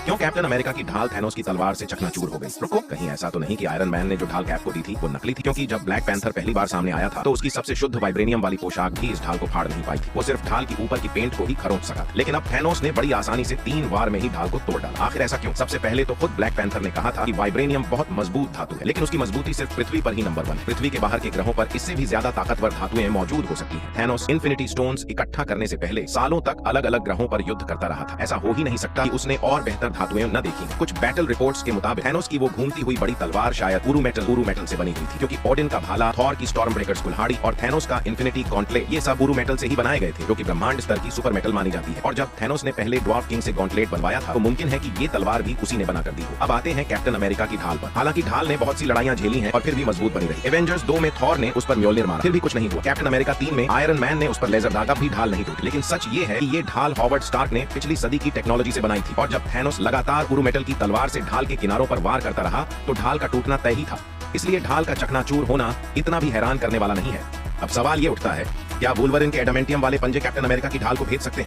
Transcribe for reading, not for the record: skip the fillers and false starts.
क्यों captain America की ढाल थैनोस की तलवार से चकनाचूर हो गई? रुको, कहीं ऐसा तो नहीं कि आयरन मैन ने जो ढाल कैप को दी थी वो नकली थी? क्योंकि जब ब्लैक पैंथर पहली बार सामने आया था तो उसकी सबसे शुद्ध वाइब्रेनियम वाली पोशाक भी इस ढाल को फाड़ नहीं पाई थी। वो सिर्फ ढाल की ऊपर की पेंट को ही खरोंच सका। लेकिन अब थैनोस ने बड़ी आसानी से 3 वार में ही ढाल को तोड़ डाला। आखिर ऐसा क्यों? सबसे पहले तो खुद ब्लैक पैंथर ने कहा था कि वाइब्रेनियम बहुत मजबूत धातु है, लेकिन उसकी मजबूती सिर्फ पृथ्वी पर ही नंबर 1 है। पृथ्वी के बाहर के ग्रहों पर इससे भी ज्यादा ताकतवर धातुएं मौजूद हो सकती हैं। थैनोस इन्फिनिटी स्टोन्स इकट्ठा करने से पहले सालों तक अलग अलग ग्रहों पर युद्ध करता रहा था। ऐसा हो ही नहीं सकता कि उसने और बेहतर धातुएं न देखी। कुछ बैटल रिपोर्ट्स के मुताबिक थैनोस की वो घूमती हुई बड़ी तलवार शायद उरू मेटल से बनी हुई थी, क्योंकि ओडिन का भाला, थॉर की स्टॉर्म ब्रेकर्स कुल्हाड़ी और थैनोस का इन्फिनिटी गॉन्टलेट ये सब उरू मेटल से ही बनाए गए थे, जो कि ब्रह्मांड स्तर की सुपर मेटल मानी जाती है। और जब थैनोस ने पहले ड्वार्फ किंग से गॉन्टलेट बनवाया था तो मुमकिन है कि ये तलवार भी उसी ने बनाकर दी हो। अब आते हैं कैप्टन अमेरिका की ढाल पर। हालांकि ढाल ने बहुत सी लड़ाइयां झेली हैं और फिर भी मजबूत बनी रही। एवेंजर्स 2 में थॉर ने उस पर म्योल्निर मारा, फिर भी कुछ नहीं हुआ। कैप्टन अमेरिका 3 में आयरन मैन ने उस पर लेजर दागा, भी ढाल नहीं टूटी। लेकिन सच ये है कि ये ढाल हॉवर्ड स्टार्क ने पिछली सदी की टेक्नोलॉजी से बनाई थी। और जब थैनोस लगातार उरू मेटल की तलवार से ढाल के किनारों पर वार करता रहा तो ढाल का टूटना तय ही था। इसलिए ढाल का चकनाचूर होना इतना भी हैरान करने वाला नहीं है। अब सवाल ये उठता है, क्या वुल्वरिन के एडामेंटियम वाले पंजे कैप्टन अमेरिका की ढाल को भेद सकते हैं?